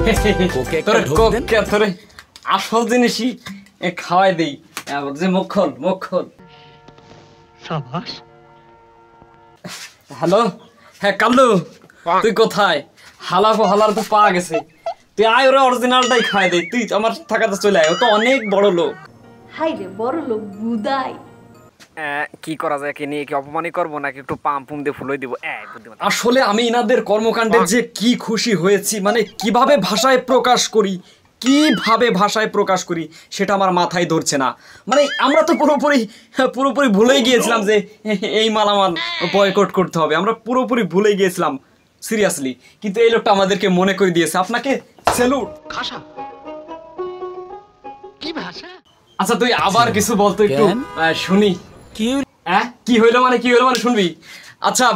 কোকে তোরে কোকে তোরে আসল জিনিসই খাওয়াই দেই যে মুখল সাবাস। হ্যালো, হ্যাঁ কাল্লু, তুই কোথায়? হালার তো পাওয়া গেছে, তুই আয় ওরা অরিজিনালটাই খাওয়াই দে। তুই আমার থাকাতে চলে আয়, ও তো অনেক বড় লোক। হাই রে বড় লোক বুদাই। কি করা যায়, কি নিয়ে কি অপমানই করবো নাকি একটু পাম পুম দিয়ে ফুলই দিব? আসলে আমি ইনাদের কর্মকাণ্ডে যে কি খুশি হয়েছি, মানে কিভাবে ভাষায় প্রকাশ করি সেটা আমার মাথায় ধরছে না। মানে আমরা তো পুরোপুরি ভুলেই গিয়েছিলাম যে এই মালামাল বয়কট করতে হবে, আমরা পুরোপুরি ভুলে গিয়েছিলাম সিরিয়াসলি। কিন্তু এই লোকটা আমাদেরকে মনে করে দিয়েছে। আপনাকে স্যালুট। কি ভাষা? আচ্ছা তুই আবার কিছু বলতো একটু শুনি। কি হইলো মানে শুনবি? আচ্ছা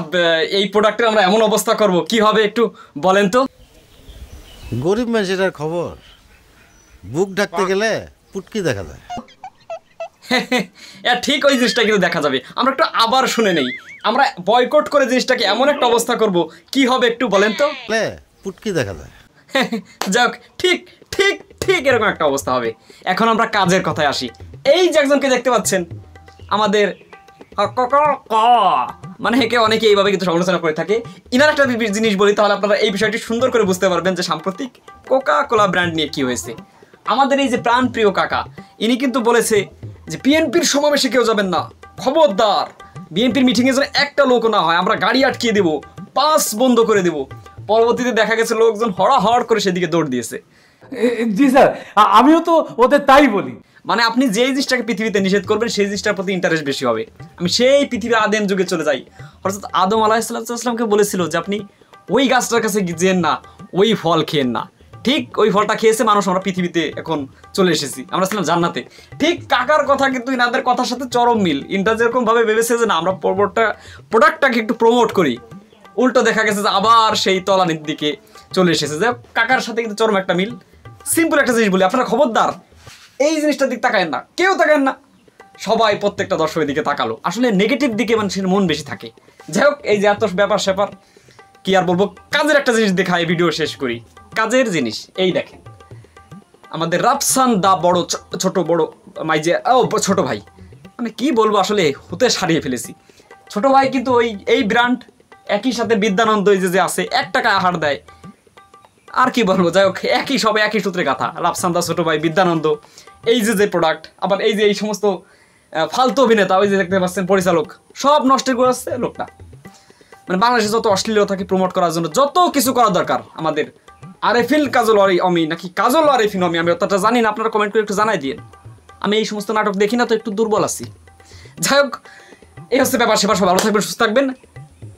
এই প্রোডাক্টের আমরা এমন অবস্থা করব, কি হবে একটু বলেন তো। গরিব মানুষের খবর, বুক ঢাকতে গেলে পুটকি দেখা যায়। ঠিক ওই জিনিসটা কিন্তু দেখা যাবে। আমরা একটু আবার শুনে নেই। আমরা বয়কট করে জিনিসটাকে এমন একটা অবস্থা করব, কি হবে একটু বলেন তো। পুটকি দেখা যায়। যাক, ঠিক ঠিক ঠিক এরকম একটা অবস্থা হবে। এখন আমরা কাজের কথায় আসি। এই যে একজনকে দেখতে পাচ্ছেন, আমাদের মানে একে অনেকে এইভাবে কিন্তু সমালোচনা করে থাকে। ইনার একটা জিনিস বলি, তাহলে আপনারা এই বিষয়টি সুন্দর করে বুঝতে পারবেন যে সাম্প্রতিক কোকা কোলা ব্র্যান্ড নিয়ে কি হয়েছে। আমাদের এই যে প্রাণপ্রিয় কাকা, ইনি কিন্তু বলেছে যে বিএনপির সমাবেশে কেউ যাবেন না, খবরদার। বিএনপির মিটিংয়ে যেন একটা লোক না হয়, আমরা গাড়ি আটকিয়ে দেবো, পাস বন্ধ করে দেবো। পরবর্তীতে দেখা গেছে লোকজন হড়াহড় করে সেদিকে দৌড় দিয়েছে। জি স্যার, আমিও তো ওদের তাই বলি। মানে আপনি যেই জিনিসটাকে পৃথিবীতে নিষেধ করবেন সেই জিনিসটার প্রতি ইন্টারেস্ট বেশি হবে। আমি সেই পৃথিবীর আদিম যুগে চলে যাই। অর্থাৎ আদম আলাইহিসসালামকে বলেছিল যে আপনি ওই গাছটার কাছে যেন না, ওই ফল খেয়েন না। ঠিক ওই ফলটা খেয়েছে মানুষ, আমরা পৃথিবীতে এখন চলে এসেছি, আমরা ছিলাম জান্নাতে। ঠিক কাকার কথা কিন্তু ইনাদের কথার সাথে চরম মিল। ইনটা যেরকম ভাবে ভেবেছে যে না আমরা প্রোডাক্টটাকে একটু প্রমোট করি, উল্টো দেখা গেছে যে আবার সেই তলানির দিকে চলে এসেছে। যে কাকার সাথে কিন্তু চরম একটা মিল। সিম্পল একটা জিনিস বলি, আপনারা খবরদার এই জিনিসটার দিকে তাকায়েন না, কেউ তাকায়েন না। সবাই প্রত্যেকটা দর্শকের দিকে তাকালো। আসলে নেগেটিভ দিকে মানুষের মন বেশি থাকে। যাই হোক, এই যে এত ব্যাপার স্যাপার কি আর বলবো, কাজের একটা জিনিস দেখায় ভিডিও শেষ করি। কাজের জিনিস এই দেখেন, আমাদের রাফসান দা বড় ছোট ছোট ভাই, মানে কি বলবো, আসলে হতে সারিয়ে ফেলেছি। ছোট ভাই কিন্তু এই ব্র্যান্ড একই সাথে বিদ্যানন্দ যে আছে 1 টাকায় আহার দেয়। আর কি বলবো, যাই হোক একই সূত্রে গাথা। রাফসান দা, ছোট ভাই, বিদ্যানন্দ, এই যে প্রোডাক্ট, আবার এই যে এই সমস্ত ফালতু অভিনেতা, ওই যে দেখতে পাচ্ছেন পরিচালক, সব নষ্ট করে আসছে লোকটা। মানে বাংলাদেশে যত অশ্লীলতাকে প্রমোট করার জন্য যত কিছু করা দরকার, আমাদের আরেফিন কাজল অমি নাকি কাজল আরেফিন অমি, আমি অতটা জানি না, আপনারা কমেন্ট করে একটু জানাই দিন। আমি এই সমস্ত নাটক দেখি না তো, একটু দুর্বল আছি। যাই হোক, এই হচ্ছে ব্যাপার সেবার। সব ভালো থাকবেন, সুস্থ থাকবেন।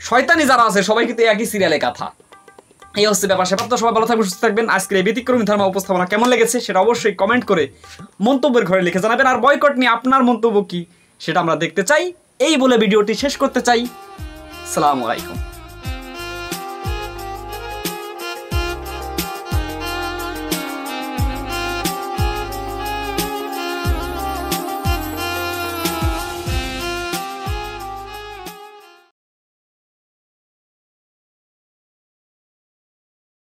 শয়তানি যারা আছে সবাই কিন্তু একই সিরিয়ালে কথা। এই হচ্ছে ব্যাপার সেবার। তো সবাই ভালো থাকবেন, সুস্থ থাকবেন। আজকের এই ব্যতিক্রমী ধর্ম উপস্থাপনা কেমন লেগেছে সেটা অবশ্যই কমেন্ট করে মন্তব্যের ঘরে লিখে জানাবেন। আর বয়কট নিয়ে আপনার মন্তব্য কি সেটা আমরা দেখতে চাই। এই বলে ভিডিওটি শেষ করতে চাই। আসসালামু আলাইকুম।